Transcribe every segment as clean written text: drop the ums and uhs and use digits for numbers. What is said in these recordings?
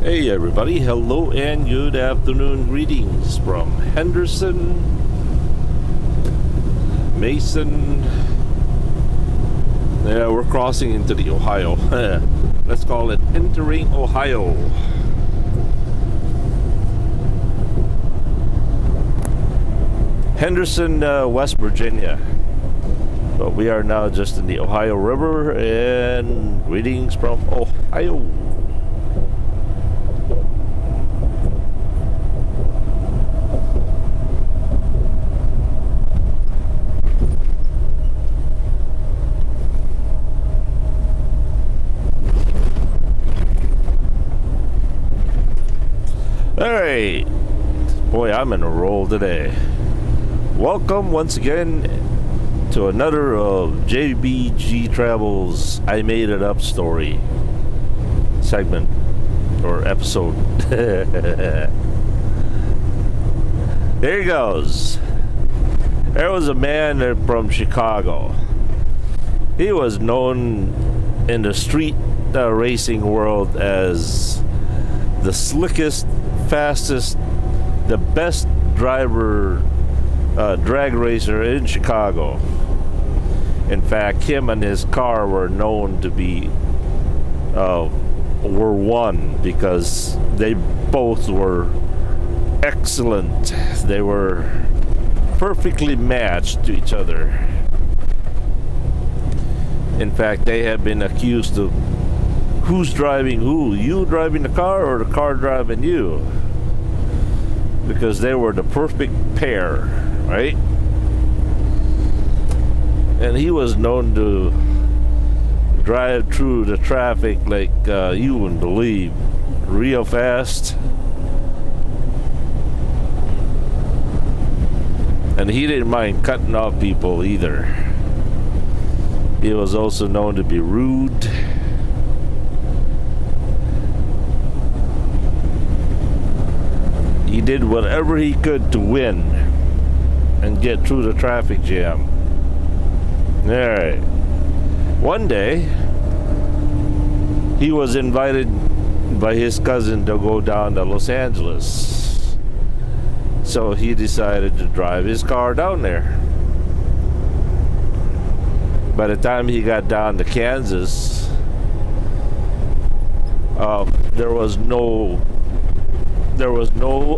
Hey everybody, hello and good afternoon. Greetings from Henderson, Mason. Yeah, we're crossing into the Ohio. Let's call it entering Ohio. Henderson, West Virginia. But we are now just in the Ohio River, and greetings from Ohio. Alright, boy, I'm in a roll today. Welcome once again to another of JBG Travels I Made It Up story segment or episode. There he goes. There was a man from Chicago. He was known in the street racing world as the slickest, fastest, the best driver, drag racer in Chicago. In fact, him and his car were known to be were one because they both were excellent. They were perfectly matched to each other. In fact, they have been accused of who's driving who, you driving the car or the car driving you, because they were the perfect pair, right? And he was known to drive through the traffic like you wouldn't believe, real fast. And he didn't mind cutting off people either. He was also known to be rude. He did whatever he could to win and get through the traffic jam. Alright. One day, he was invited by his cousin to go down to Los Angeles. So he decided to drive his car down there. By the time he got down to Kansas, there was no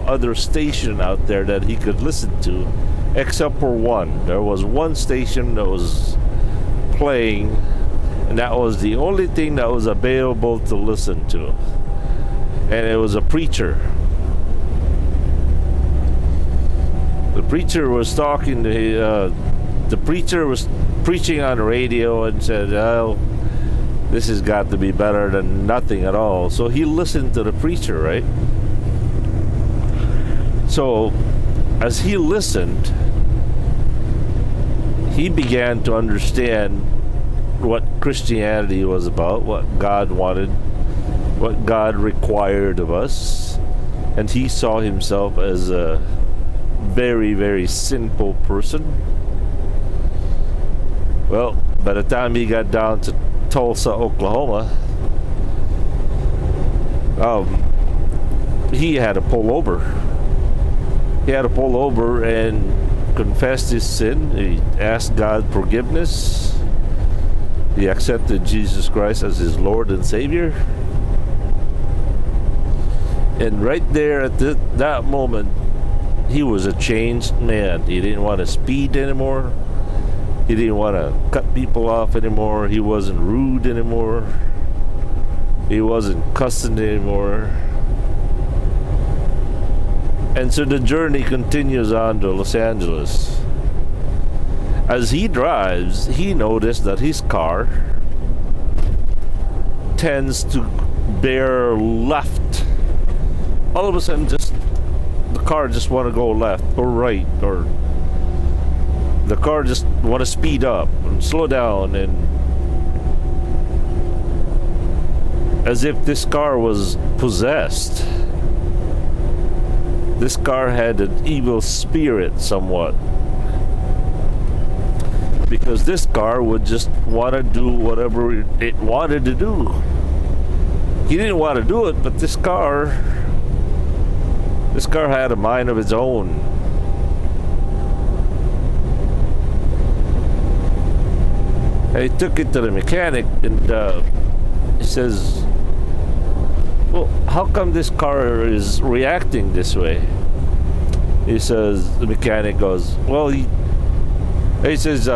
other station out there that he could listen to except for one. There was one station that was playing, and that was the only thing that was available to listen to, and it was a preacher. The preacher was talking to the preacher was preaching on the radio and said, "Oh, this has got to be better than nothing at all." So he listened to the preacher, right? So, as he listened, he began to understand what Christianity was about, what God wanted, what God required of us, and he saw himself as a very, very sinful person. Well, by the time he got down to Tulsa, Oklahoma, he had to pull over. He had to pull over and confess his sin. He asked God forgiveness. He accepted Jesus Christ as his Lord and Savior. And right there at that moment, he was a changed man. He didn't want to speed anymore. He didn't want to cut people off anymore. He wasn't rude anymore. He wasn't cussing anymore. And so the journey continues on to Los Angeles. As he drives, he noticed that his car tends to bear left. All of a sudden, the car just want to go left or right, or the car just want to speed up and slow down, and as if this car was possessed. This car had an evil spirit somewhat, because this car would just want to do whatever it wanted to do. He didn't want to do it, but this car had a mind of its own. And he took it to the mechanic, and he says, well, how come this car is reacting this way? He says, the mechanic goes, well, he says,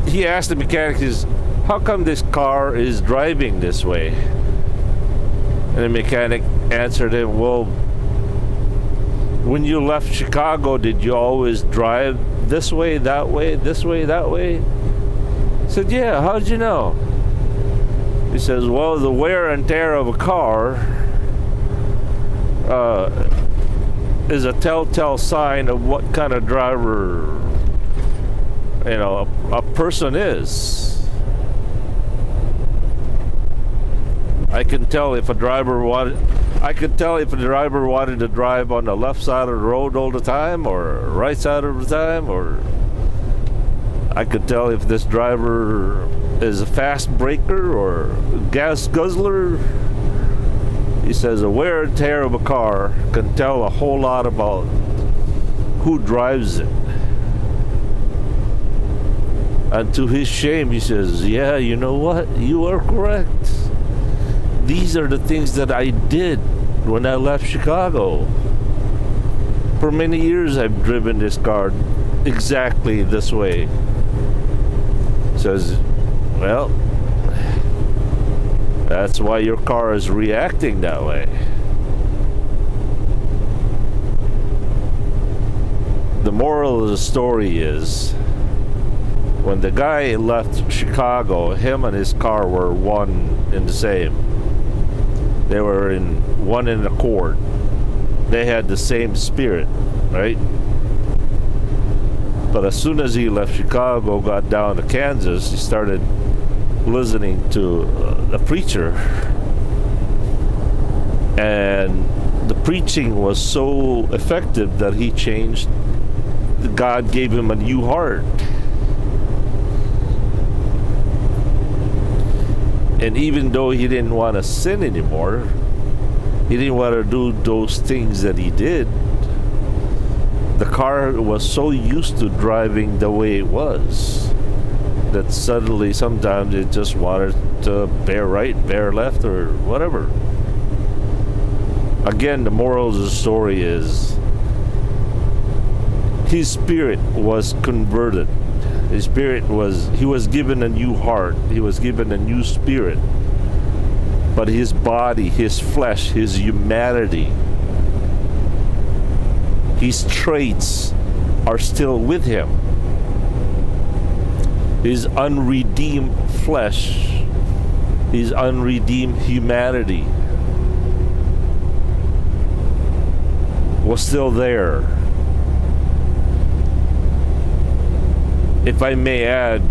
he asked the mechanic, how come this car is driving this way? And the mechanic answered him, well, when you left Chicago, did you always drive this way, that way, this way, that way? He said, yeah, how'd you know? He says, well, the wear and tear of a car is a telltale sign of what kind of driver, a person is. I could tell if a driver wanted to drive on the left side of the road all the time, or right side of the time, or I could tell if this driver is a fast breaker or gas guzzler. He says a wear and tear of a car can tell a whole lot about who drives it. And to his shame, he says, yeah, you know what? You are correct. These are the things that I did when I left Chicago. For many years, I've driven this car exactly this way. Says, well, that's why your car is reacting that way. The moral of the story is, when the guy left Chicago, him and his car were one and the same. They were in one in accord. They had the same spirit, right? But as soon as he left Chicago, got down to Kansas, he started listening to a preacher. And the preaching was so effective that he changed. God gave him a new heart. And even though he didn't want to sin anymore, he didn't want to do those things that he did, the car was so used to driving the way it was that suddenly sometimes it just wanted to bear right, bear left, or whatever. Again, the moral of the story is his spirit was converted. His spirit he was given a new heart. He was given a new spirit. But his body, his flesh, his humanity, his traits are still with him. His unredeemed flesh, his unredeemed humanity was still there. If I may add,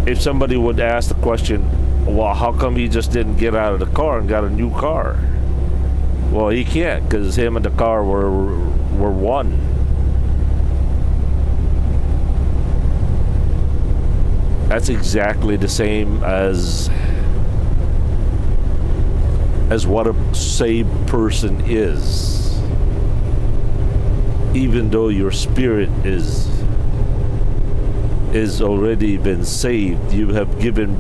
if somebody would ask the question, well, how come he just didn't get out of the car and got a new car? Well, he can't, because him and the car were one. That's exactly the same as what a saved person is. Even though your spirit is already been saved, you have been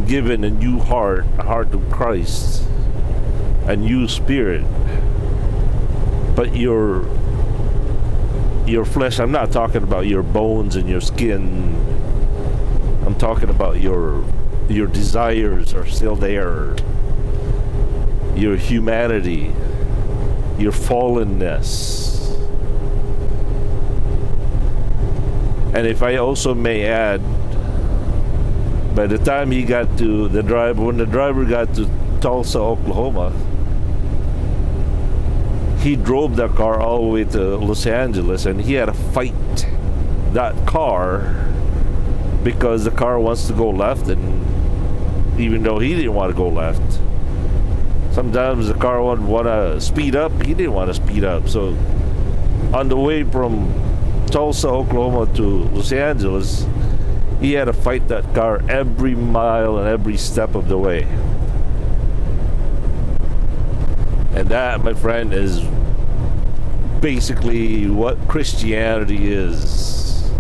given a new heart, a heart of Christ, a new spirit. But your flesh, I'm not talking about your bones and your skin. I'm talking about your desires are still there. Your humanity, your fallenness. And if I also may add, by the time when the driver got to Tulsa, Oklahoma, he drove that car all the way to Los Angeles, and he had to fight that car because the car wants to go left, and even though he didn't want to go left, sometimes the car would want to speed up. He didn't want to speed up. So on the way from Tulsa, Oklahoma to Los Angeles, He had to fight that car every mile and every step of the way. And that, my friend, is basically what Christianity is.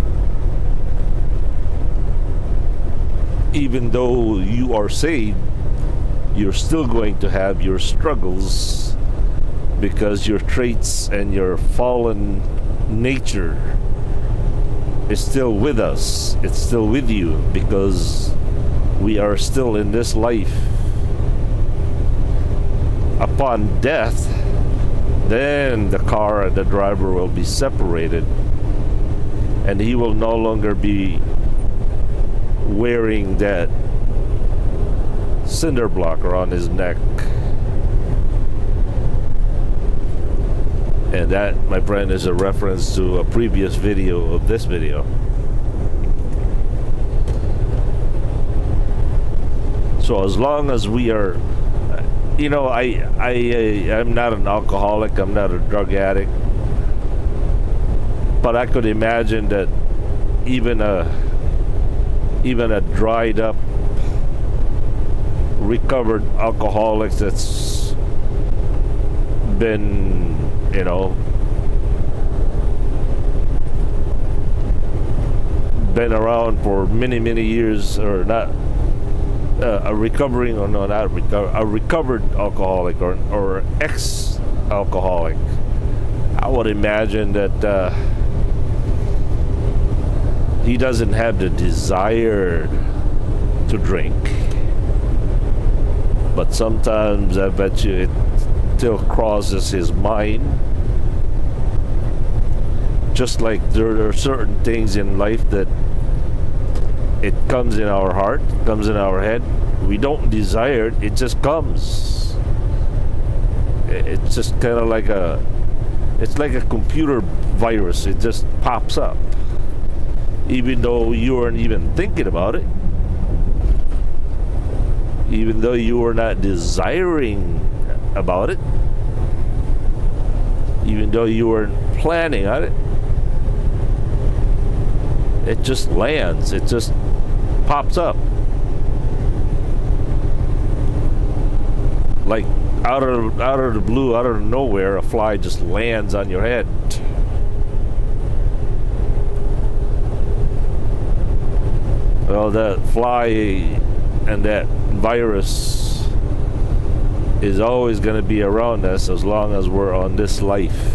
Even though you are saved, you're still going to have your struggles because your traits and your fallen nature is still with us. It's still with you because we are still in this life. Upon death, then the car and the driver will be separated, and he will no longer be wearing that cinder block around his neck. And that, my friend, is a reference to a previous video of this video. So as long as we are, I'm not an alcoholic, I'm not a drug addict, but I could imagine that even a dried up, recovered alcoholic that's been, been around for many years, or not a recovered alcoholic or ex-alcoholic, I would imagine that he doesn't have the desire to drink, but sometimes I bet you it still crosses his mind. Just like there are certain things in life that it comes in our heart, comes in our head. We don't desire it, it just comes. It's just kind of like it's like a computer virus. It just pops up. Even though you weren't even thinking about it. Even though you were not desiring about it. Even though you weren't planning on it. It just lands. It just pops up. Like out of the blue, out of nowhere, a fly just lands on your head. Well, that fly and that virus is always going to be around us as long as we're on this life.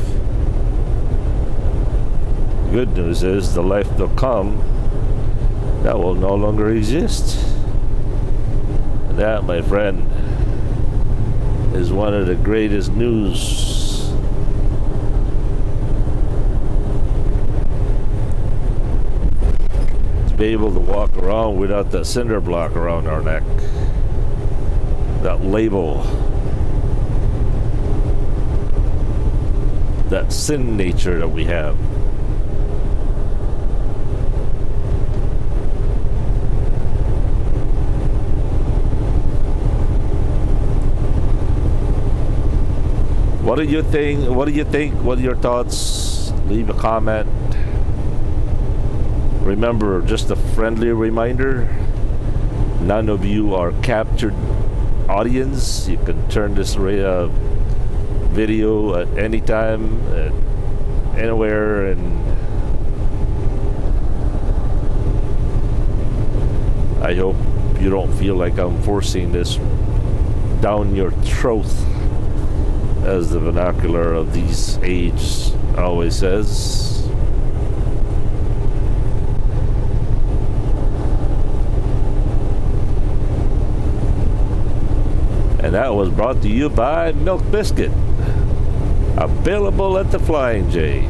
Good news is the life to come, that will no longer exist. And that, my friend, is one of the greatest news. To be able to walk around without that cinder block around our neck, that label, that sin nature that we have. What do you think? What are your thoughts? Leave a comment. Remember, just a friendly reminder, none of you are captured audience. You can turn this video at any time, anywhere, and I hope you don't feel like I'm forcing this down your throat, as the vernacular of these age always says. And that was brought to you by Milk Biscuit, available at the Flying J,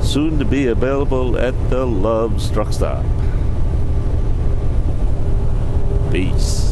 soon to be available at the Love's Truck Stop. Peace.